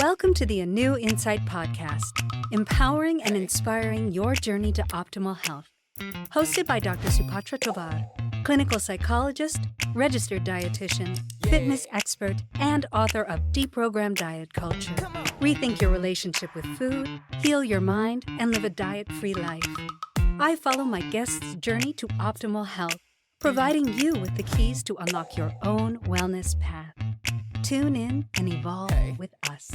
Welcome to the ANEW Insight Podcast, empowering and inspiring your journey to optimal health. Hosted by Dr. Supatra Tovar, clinical psychologist, registered dietitian, fitness expert, and author of Deprogrammed Diet Culture. Rethink your relationship with food, heal your mind, and live a diet-free life. I follow my guests' journey to optimal health, providing you with the keys to unlock your own wellness path. Tune in and evolve with us.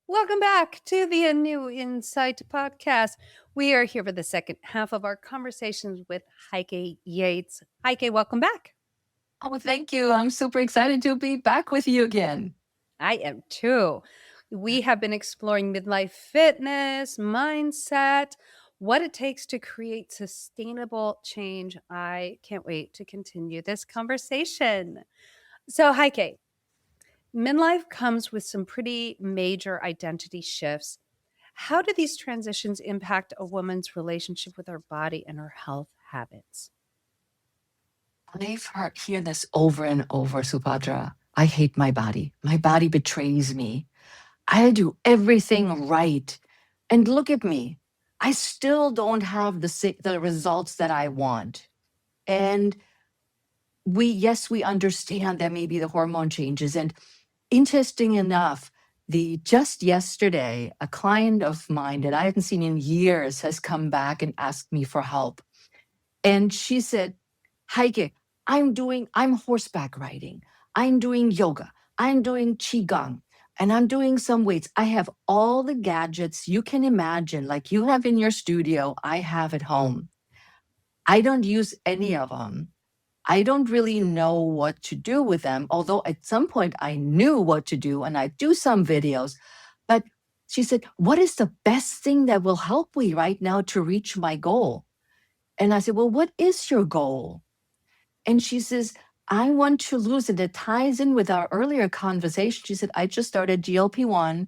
Welcome back to the ANEW Insight Podcast. We are here for the second half of our conversations with Heike Yates. Heike, welcome back. Oh, thank you. I'm super excited to be back with you again. I am too. We have been exploring midlife fitness, mindset, what it takes to create sustainable change. I can't wait to continue this conversation. So, Heike, midlife comes with some pretty major identity shifts. How do these transitions impact a woman's relationship with her body and her health habits? I've heard this over and over, Supatra. I hate my body. My body betrays me. I do everything right. And look at me. I still don't have the results that I want. And we understand that maybe the hormone changes. And interesting enough, just yesterday, a client of mine that I hadn't seen in years has come back and asked me for help. And she said, Heike, I'm horseback riding. I'm doing yoga. I'm doing qigong. And I'm doing some weights. I have all the gadgets you can imagine, like you have in your studio, I have at home. I don't use any of them. I don't really know what to do with them, although at some point I knew what to do and I do some videos. But she said, what is the best thing that will help me right now to reach my goal? And I said, well, what is your goal? And she says, I want to lose it. It ties in with our earlier conversation. She said, I just started GLP-1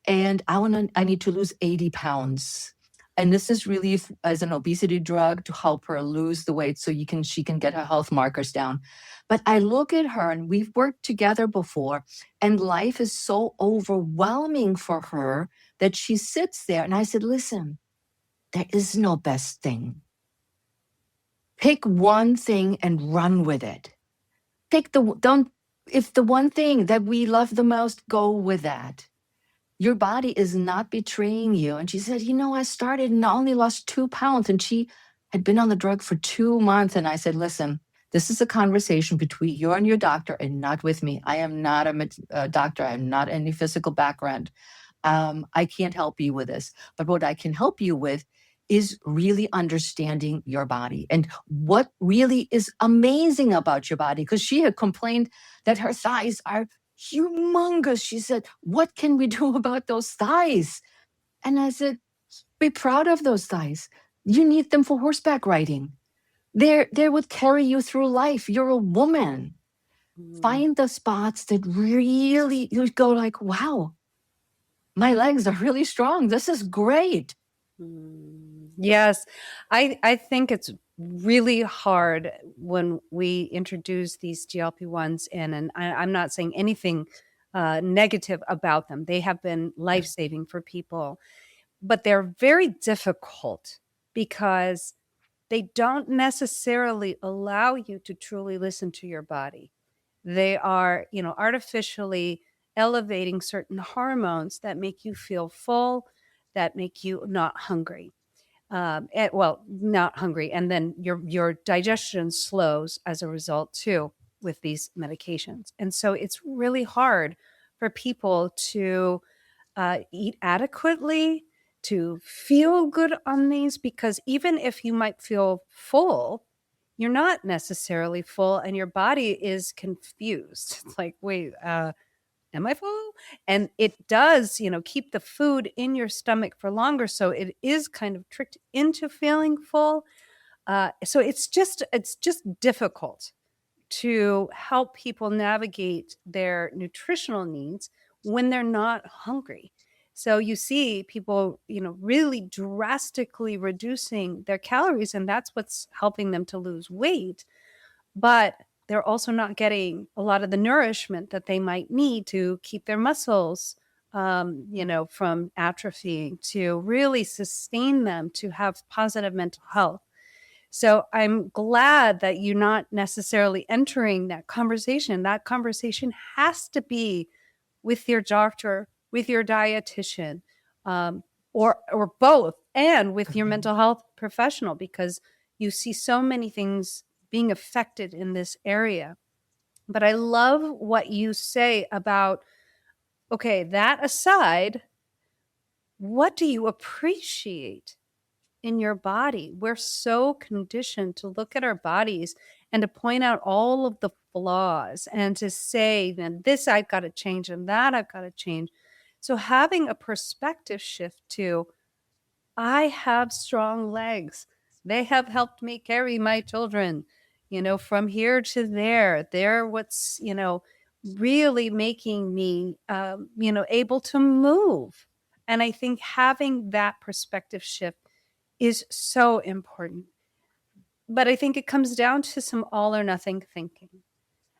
and I need to lose 80 pounds. And this is really as an obesity drug to help her lose the weight so she can get her health markers down. But I look at her and we've worked together before and life is so overwhelming for her that she sits there. And I said, listen, there is no best thing. Pick one thing and run with it. If the one thing that we love the most, go with that. Your body is not betraying you. And she said, I started and I only lost 2 pounds. And she had been on the drug for 2 months. And I said, listen, this is a conversation between you and your doctor and not with me. I am not a doctor. I'm not any physical background. I can't help you with this. But what I can help you with is really understanding your body and what really is amazing about your body. Because she had complained that her thighs are humongous. She said, what can we do about those thighs? And I said, be proud of those thighs. You need them for horseback riding. They would carry you through life. You're a woman. Find the spots that really, you go like, wow, my legs are really strong. This is great. Yes, I think it's really hard when we introduce these GLP-1s in, and I'm not saying anything negative about them. They have been life-saving for people, but they're very difficult because they don't necessarily allow you to truly listen to your body. They are, artificially elevating certain hormones that make you feel full, that make you not hungry. Not hungry. And then your digestion slows as a result too with these medications. And so it's really hard for people to eat adequately, to feel good on these, because even if you might feel full, you're not necessarily full and your body is confused. It's like, wait, am I full? And it does, keep the food in your stomach for longer. So it is kind of tricked into feeling full. So it's just difficult to help people navigate their nutritional needs when they're not hungry. So you see people, really drastically reducing their calories, and that's what's helping them to lose weight. But they're also not getting a lot of the nourishment that they might need to keep their muscles, from atrophying, to really sustain them, to have positive mental health. So I'm glad that you're not necessarily entering that conversation. That conversation has to be with your doctor, with your dietitian, or both, and with your mental health professional, because you see so many things being affected in this area. But I love what you say about, okay, that aside, what do you appreciate in your body? We're so conditioned to look at our bodies and to point out all of the flaws and to say, then this I've got to change and that I've got to change. So having a perspective shift to, I have strong legs. They have helped me carry my children, from here to there. They're what's, really making me, able to move. And I think having that perspective shift is so important. But I think it comes down to some all or nothing thinking.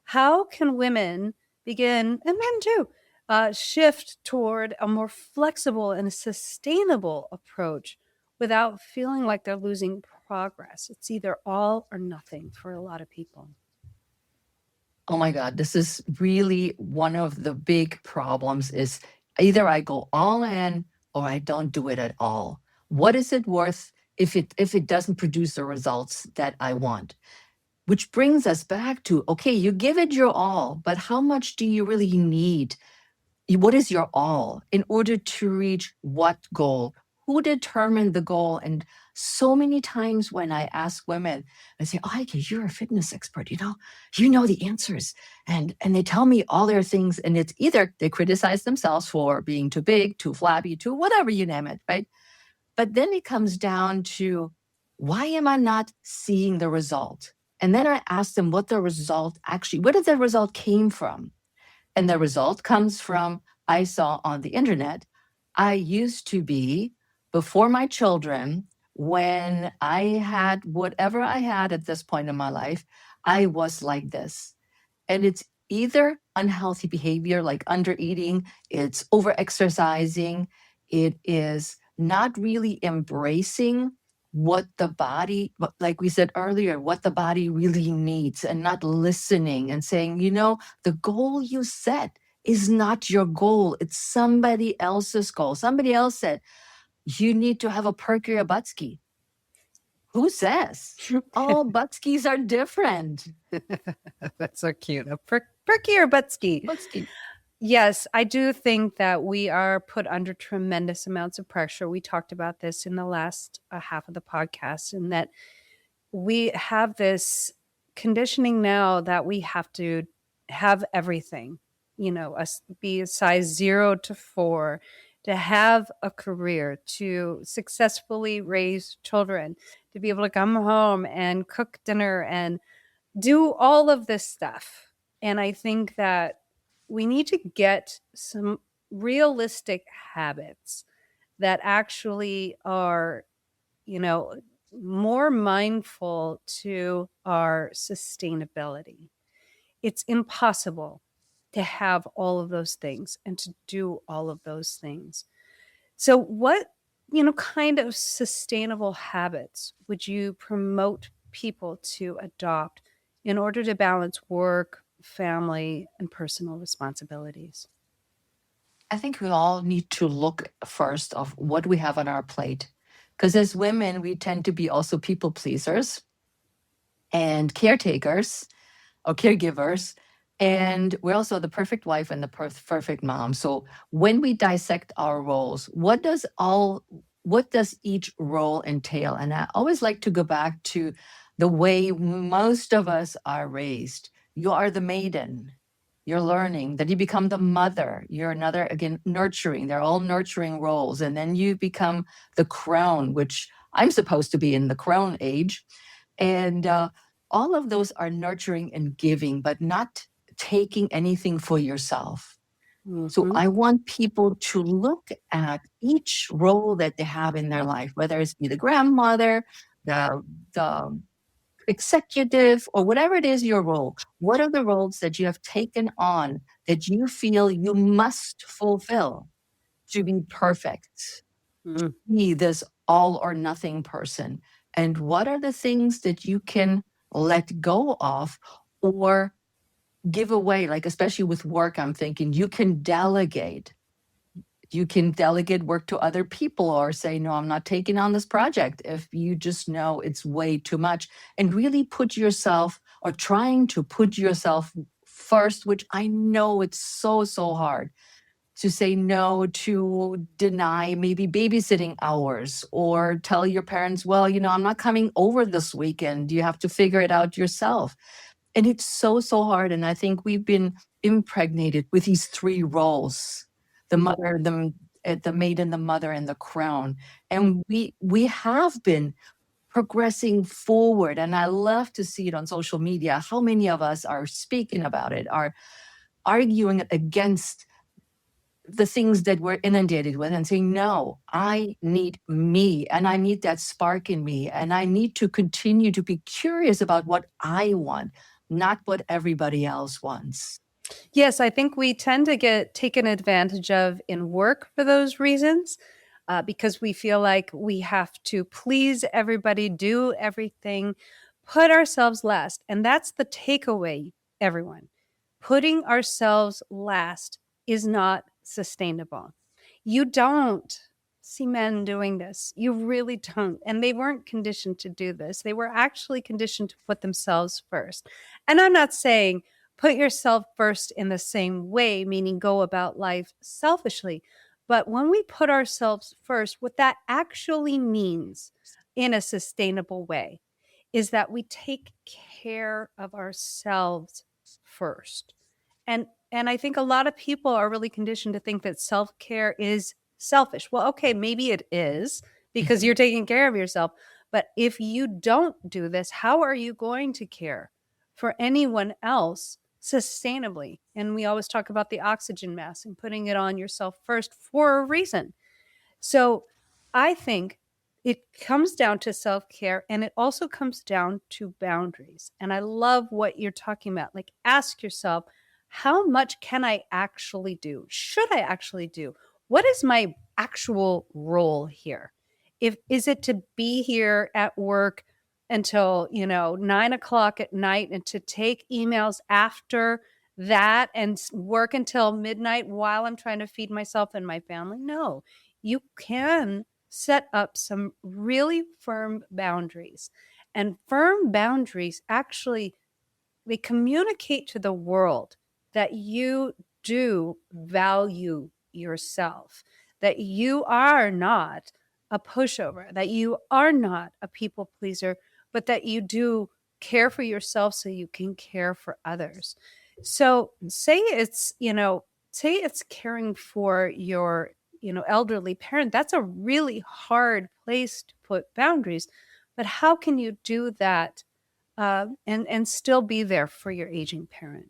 How can women begin, and men too, shift toward a more flexible and sustainable approach without feeling like they're losing progress? It's either all or nothing for a lot of people. Oh my God, this is really one of the big problems is either I go all in or I don't do it at all. What is it worth if it doesn't produce the results that I want? Which brings us back to, okay, you give it your all, but how much do you really need? What is your all in order to reach what goal? Who determined the goal? And so many times when I ask women, I say, oh, Heike, you're a fitness expert, you know the answers. And they tell me all their things. And it's either they criticize themselves for being too big, too flabby, too whatever you name it, right? But then it comes down to, why am I not seeing the result? And then I ask them what the result where did the result came from? And the result comes from, I saw on the internet, I used to be, before my children, when I had whatever I had at this point in my life, I was like this. And it's either unhealthy behavior like undereating, it's overexercising, it is not really embracing what the body, like we said earlier, what the body really needs, and not listening and saying, the goal you set is not your goal. It's somebody else's goal. Somebody else said, you need to have a perkier buttski. Who says? All buttskis are different. That's so cute. A perkier buttski. Buttski. Yes, I do think that we are put under tremendous amounts of pressure. We talked about this in the last half of the podcast, and that we have this conditioning now that we have to have everything, be a size 0 to 4, to have a career, to successfully raise children, to be able to come home and cook dinner and do all of this stuff. And I think that we need to get some realistic habits that actually are, more mindful to our sustainability. It's impossible to have all of those things and to do all of those things. So what, kind of sustainable habits would you promote people to adopt in order to balance work, family, and personal responsibilities? I think we all need to look first of what we have on our plate. Because as women, we tend to be also people pleasers and caretakers or caregivers. And we're also the perfect wife and the perfect mom. So when we dissect our roles, what does each role entail? And I always like to go back to the way most of us are raised. You are the maiden. You're learning. Then you become the mother. You're another, again, nurturing. They're all nurturing roles. And then you become the crone, which I'm supposed to be in the crone age. And all of those are nurturing and giving, but not taking anything for yourself. Mm-hmm. So I want people to look at each role that they have in their life, whether it's be the grandmother, the executive or whatever it is your role, what are the roles that you have taken on that you feel you must fulfill to be perfect, Mm. be this all or nothing person? And what are the things that you can let go of or give away? Like, especially with work, I'm thinking you can delegate. You can delegate work to other people or say, no, I'm not taking on this project if you just know it's way too much. And really put yourself, or trying to put yourself first, which I know it's so, so hard to say no, to deny maybe babysitting hours, or tell your parents, well, I'm not coming over this weekend. You have to figure it out yourself. And it's so, so hard. And I think we've been impregnated with these three roles: the mother, the maiden, the mother, and the crown. And we have been progressing forward. And I love to see it on social media. How many of us are speaking about it, are arguing against the things that we're inundated with, and saying, no, I need me, and I need that spark in me, and I need to continue to be curious about what I want, not what everybody else wants. Yes, I think we tend to get taken advantage of in work for those reasons, because we feel like we have to please everybody, do everything, put ourselves last. And that's the takeaway, everyone. Putting ourselves last is not sustainable. You don't see men doing this. You really don't. And they weren't conditioned to do this. They were actually conditioned to put themselves first. And I'm not saying put yourself first in the same way, meaning go about life selfishly. But when we put ourselves first, what that actually means in a sustainable way is that we take care of ourselves first. And I think a lot of people are really conditioned to think that self-care is selfish. Well, okay, maybe it is because you're taking care of yourself. But if you don't do this, how are you going to care for anyone else sustainably? And we always talk about the oxygen mask and putting it on yourself first for a reason. So I think it comes down to self-care, and it also comes down to boundaries. And I love what you're talking about. Like, ask yourself, how much can I actually do? Should I actually do? What is my actual role here? Is it to be here at work until 9 o'clock at night, and to take emails after that and work until midnight while I'm trying to feed myself and my family? No, you can set up some really firm boundaries. And firm boundaries actually, they communicate to the world that you do value yourself, that you are not a pushover, that you are not a people pleaser, but that you do care for yourself so you can care for others. So say it's caring for your elderly parent. That's a really hard place to put boundaries. But how can you do that and still be there for your aging parent?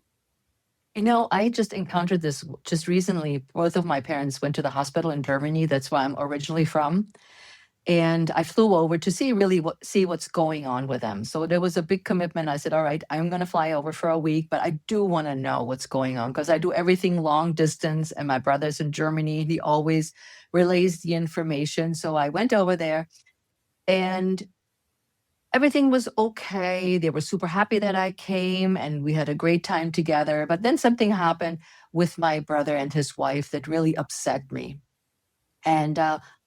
I just encountered this just recently. Both of my parents went to the hospital in Germany. That's where I'm originally from. And I flew over to see what's going on with them. So there was a big commitment. I said, all right, I'm going to fly over for a week, but I do want to know what's going on, because I do everything long distance, and my brother's in Germany. He always relays the information. So I went over there, and everything was okay. They were super happy that I came, and we had a great time together. But then something happened with my brother and his wife that really upset me. And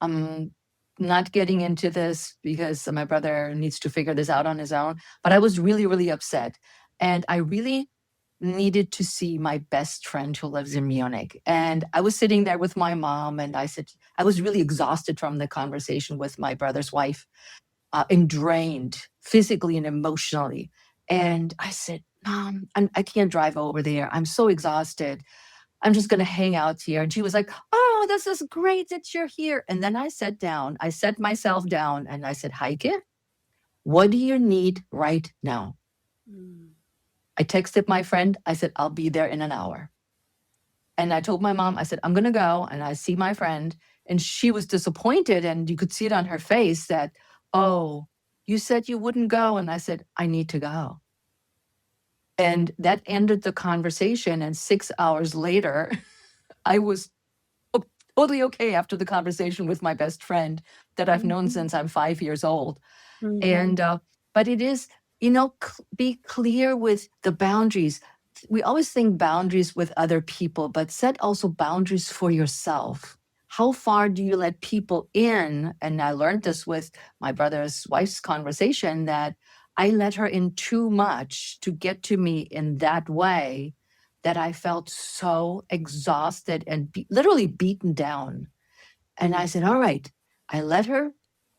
I'm not getting into this because my brother needs to figure this out on his own. But I was really, really upset. And I really needed to see my best friend who lives in Munich. And I was sitting there with my mom, and I said, I was really exhausted from the conversation with my brother's wife, and drained physically and emotionally. And I said, Mom, I can't drive over there. I'm so exhausted. I'm just going to hang out here. And she was like, oh, this is great that you're here. And then I sat down, I set myself down, and I said, Heike, what do you need right now? I texted my friend. I said, I'll be there in an hour. And I told my mom, I said, I'm going to go and I see my friend. And she was disappointed. And you could see it on her face that, oh, You said you wouldn't go. And I said, I need to go. And that ended the conversation. And 6 hours later, I was totally okay after the conversation with my best friend that I've known Mhm. since I'm 5 years old. Mhm. And, but it is, be clear with the boundaries. We always think boundaries with other people, but set also boundaries for yourself. How far do you let people in? And I learned this with my brother's wife's conversation, that I let her in too much to get to me in that way, that I felt so exhausted and literally beaten down. And I Mm. said, all right, I let her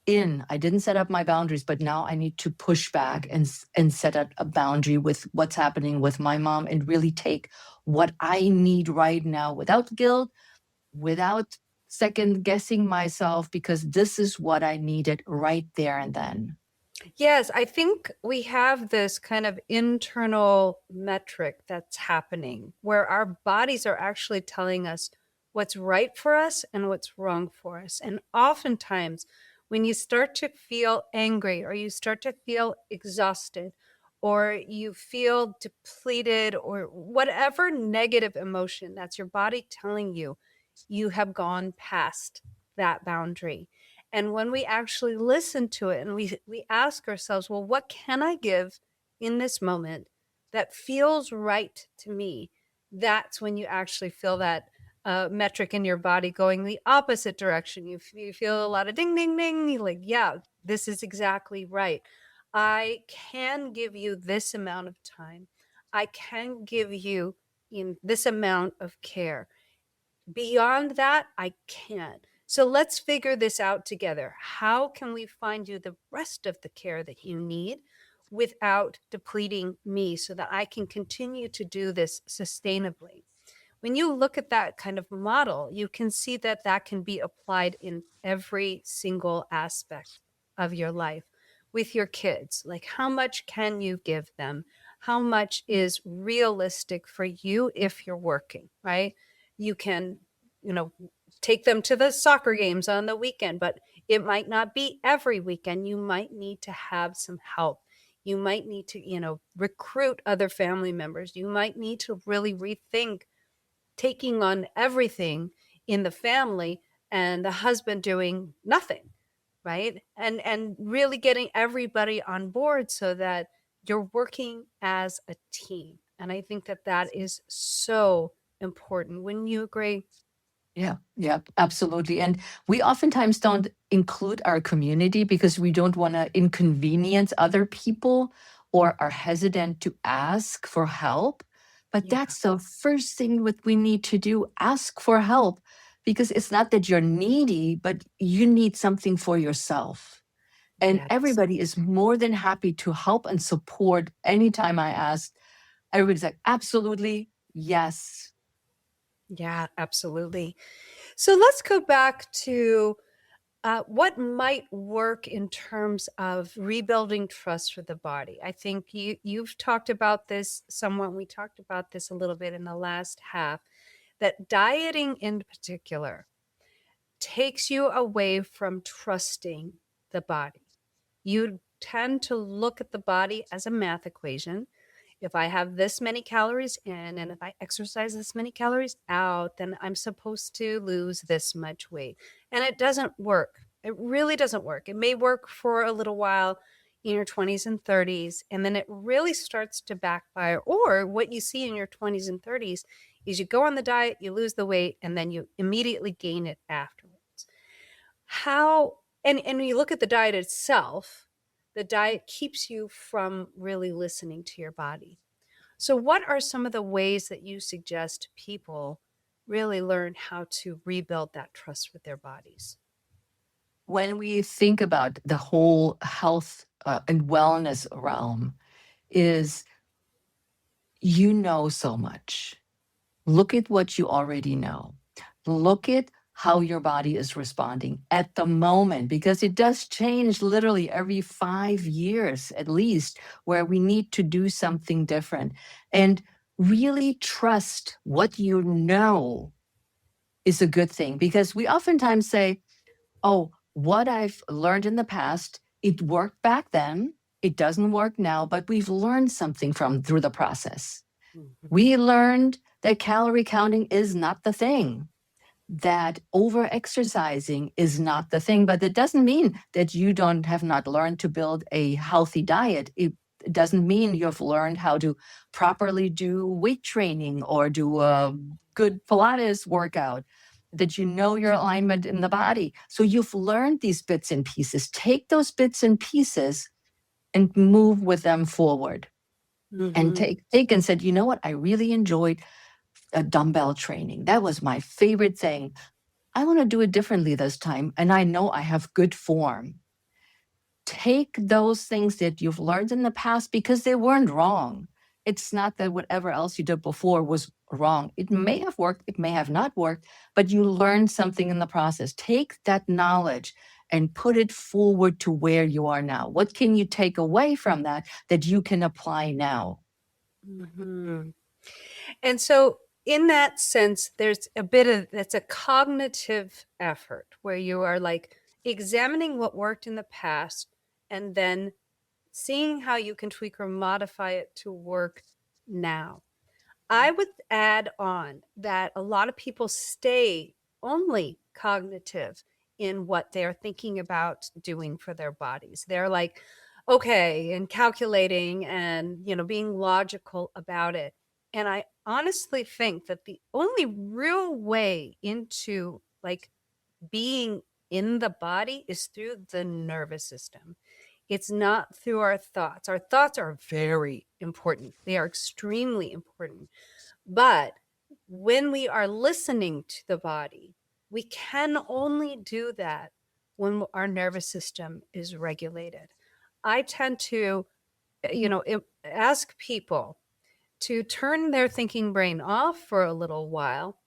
in. I didn't set up my boundaries, but now I need to push back and set up a boundary with what's happening with my mom, and really take what I need right now without guilt, without second guessing myself, because this is what I needed right there and then. Yes, I think we have this kind of internal metric that's happening where our bodies are actually telling us what's right for us and what's wrong for us. And oftentimes, when you start to feel angry or you start to feel exhausted or you feel depleted or whatever negative emotion, that's your body telling you, you have gone past that boundary. And when we actually listen to it and we ask ourselves, well, what can I give in this moment that feels right to me? That's when you actually feel that metric in your body going the opposite direction. You feel a lot of ding, ding, ding. You're like, yeah, this is exactly right. I can give you this amount of time. I can give you in this amount of care. Beyond that, I can't. So let's figure this out together. How can we find you the rest of the care that you need without depleting me so that I can continue to do this sustainably? When you look at that kind of model, you can see that that can be applied in every single aspect of your life with your kids. Like, how much can you give them? How much is realistic for you if you're working, right? You can, you know, take them to the soccer games on the weekend, but it might not be every weekend. You might need to have some help. You might need to, recruit other family members. You might need to really rethink taking on everything in the family and the husband doing nothing, right? And really getting everybody on board so that you're working as a team. And I think that that is so important. Wouldn't you agree? Yeah, absolutely. And we oftentimes don't include our community because we don't want to inconvenience other people, or are hesitant to ask for help. But Yeah. that's the first thing what we need to do, ask for help, because it's not that you're needy, but you need something for yourself. And Yes. everybody is more than happy to help and support. Anytime I ask, everybody's like, absolutely, yes. Yeah, absolutely. So let's go back to what might work in terms of rebuilding trust for the body. I think you've talked about this somewhat. We talked about this a little bit in the last half, that dieting in particular takes you away from trusting the body. You tend to look at the body as a math equation. If I have this many calories in and if I exercise this many calories out, then I'm supposed to lose this much weight. And it doesn't work. It really doesn't work. It may work for a little while in your 20s and 30s, and then it really starts to backfire. Or what you see in your 20s and 30s is you go on the diet, you lose the weight, and then you immediately gain it afterwards. How, and when you look at the diet itself, the diet keeps you from really listening to your body. So, what are some of the ways that you suggest people really learn how to rebuild that trust with their bodies? When we think about the whole health and wellness realm, is you know so much. Look at what you already know. Look at how your body is responding at the moment, because it does change literally every 5 years at least, where we need to do something different. And really trust what you know is a good thing, because we oftentimes say, oh, what I've learned in the past It worked back then. It doesn't work now, but we've learned something through the process. Mhm. We learned that calorie counting is not the thing, that over exercising is not the thing, but it doesn't mean that you have not learned to build a healthy diet. It doesn't mean you've learned how to properly do weight training or do a good Pilates workout, that you know your alignment in the body. So you've learned these bits and pieces. Take those bits and pieces and move with them forward. And Mhm. take and said, you know what? I really enjoyed a dumbbell training. That was my favorite thing. I want to do it differently this time. And I know I have good form. Take those things that you've learned in the past because they weren't wrong. It's not that whatever else you did before was wrong. It may have worked, it may have not worked, but you learned something in the process. Take that knowledge and put it forward to where you are now. What can you take away from that you can apply now? Mhm. And so in that sense, there's a bit of that's a cognitive effort where you are like examining what worked in the past and then seeing how you can tweak or modify it to work now. I would add on that a lot of people stay only cognitive in what they're thinking about doing for their bodies. They're like, okay, and calculating and, being logical about it. And I honestly think that the only real way into like being in the body is through the nervous system. It's not through our thoughts. Our thoughts are very important. They are extremely important. But when we are listening to the body, we can only do that when our nervous system is regulated. I tend to, ask people to turn their thinking brain off for a little while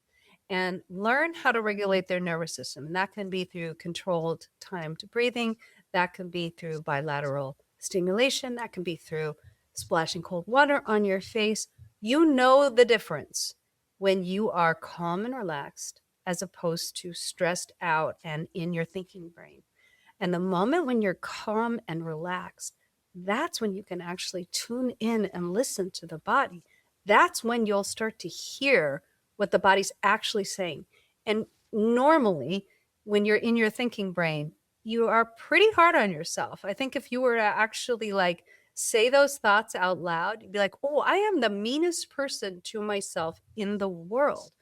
and learn how to regulate their nervous system. And that can be through controlled timed breathing. That can be through bilateral stimulation. That can be through splashing cold water on your face. You know the difference when you are calm and relaxed as opposed to stressed out and in your thinking brain. And the moment when you're calm and relaxed, that's when you can actually tune in and listen to the body. That's when you'll start to hear what the body's actually saying. And normally, when you're in your thinking brain, you are pretty hard on yourself. I think if you were to actually like say those thoughts out loud, you'd be like, oh, I am the meanest person to myself in the world.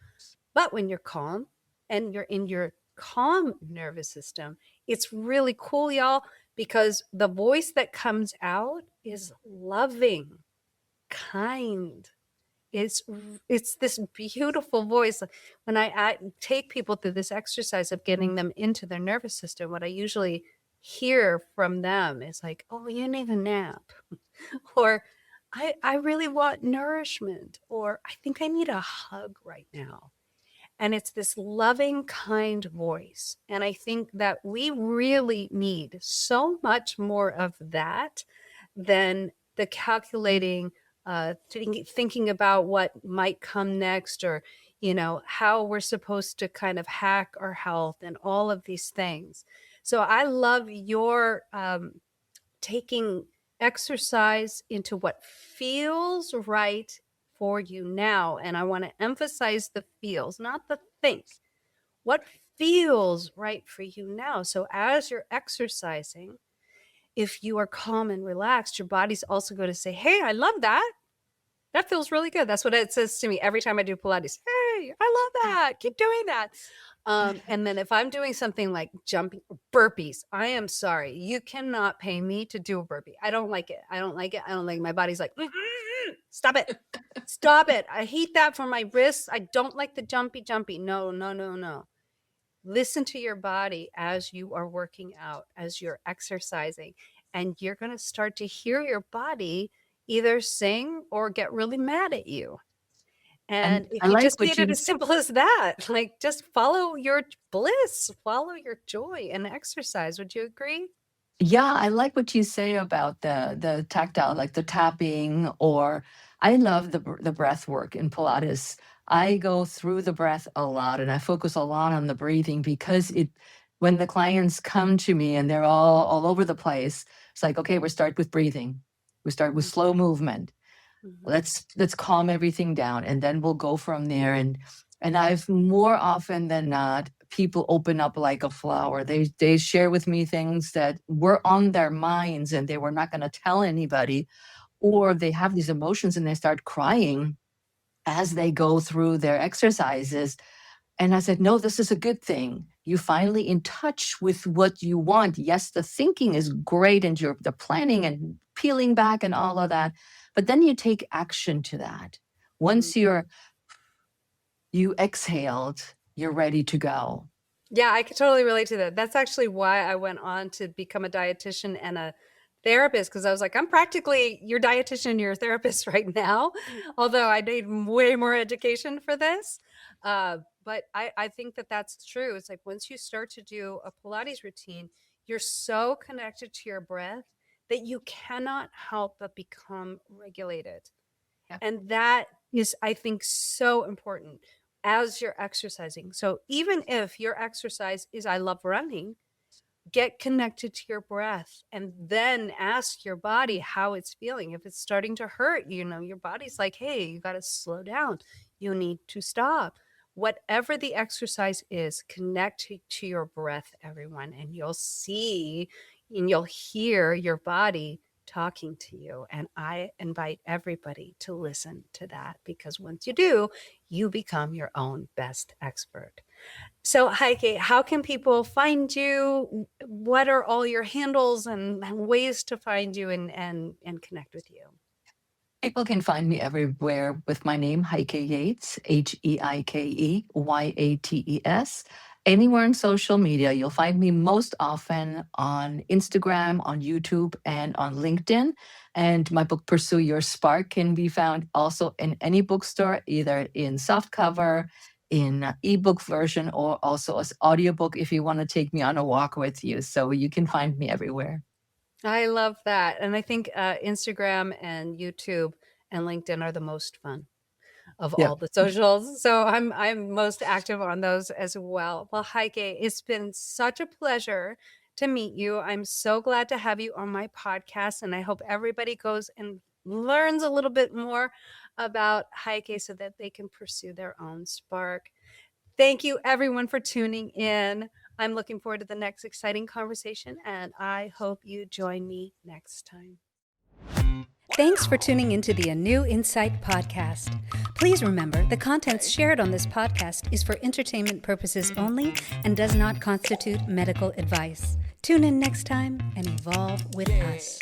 But when you're calm and you're in your calm nervous system, it's really cool, y'all, because the voice that comes out is loving, kind. It's it's this beautiful voice. When I take people through this exercise of getting them into their nervous system, what I usually hear from them is like, "Oh, you need a nap," or I really want nourishment," or "I think I need a hug right now." And it's this loving, kind voice. And I think that we really need so much more of that than the calculating, thinking about what might come next, or, how we're supposed to kind of hack our health and all of these things. So I love your taking exercise into what feels right for you now. And I want to emphasize the feels, not the think. What feels right for you now? So as you're exercising, if you are calm and relaxed, your body's also going to say, hey, I love that. That feels really good. That's what it says to me every time I do Pilates. Hey, I love that. Keep doing that. And then if I'm doing something like jumping burpees, I am sorry. You cannot pay me to do a burpee. I don't like it. I don't like it. I don't like it. My body's like, stop it. Stop it. I hate that for my wrists. I don't like the jumpy. No, no, no, no. Listen to your body as you are working out, as you're exercising, and you're going to start to hear your body either sing or get really mad at you. And And I if you like just what made it you as simple as that, like just follow your bliss, follow your joy and exercise. Would you agree? Yeah, I like what you say about the tactile, like the tapping, or I love the breath work in Pilates. I go through the breath a lot and I focus a lot on the breathing because when the clients come to me and they're all over the place, it's like, okay, we start with breathing. We start with slow movement. Let's calm everything down, and then we'll go from there. And I've more often than not, people open up like a flower. They share with me things that were on their minds and they were not going to tell anybody, or they have these emotions and they start crying as they go through their exercises. And I said, no, this is a good thing. You're finally in touch with what you want. Yes, the thinking is great and you're the planning and peeling back and all of that. But then you take action to that. Once you exhaled, you're ready to go. Yeah, I could totally relate to that. That's actually why I went on to become a dietitian and a therapist, because I was like, I'm practically your dietitian and your therapist right now, although I need way more education for this. But I think that that's true. It's like once you start to do a Pilates routine, you're so connected to your breath that you cannot help but become regulated. Yep. And that is, I think, so important as you're exercising. So even if your exercise is, I love running, get connected to your breath and then ask your body how it's feeling. If it's starting to hurt, your body's like, hey, you got to slow down. You need to stop. Whatever the exercise is, connect to your breath, everyone, and you'll see and you'll hear your body talking to you. And I invite everybody to listen to that, because once you do, you become your own best expert. So Heike, how can people find you? What are all your handles and ways to find you and connect with you? People can find me everywhere with my name, Heike Yates, HeikeYates. Anywhere on social media. You'll find me most often on Instagram, on YouTube, and on LinkedIn. And my book, Pursue Your Spark, can be found also in any bookstore, either in softcover, in ebook version, or also as audiobook if you want to take me on a walk with you. So you can find me everywhere. I love that. And I think Instagram and YouTube and LinkedIn are the most fun of all the socials. So I'm most active on those as well. Well, Heike, it's been such a pleasure to meet you. I'm so glad to have you on my podcast. And I hope everybody goes and learns a little bit more about Heike so that they can pursue their own spark. Thank you, everyone, for tuning in. I'm looking forward to the next exciting conversation, and I hope you join me next time. Thanks for tuning into the ANEW Insight Podcast. Please remember, the contents shared on this podcast is for entertainment purposes only and does not constitute medical advice. Tune in next time and evolve with us.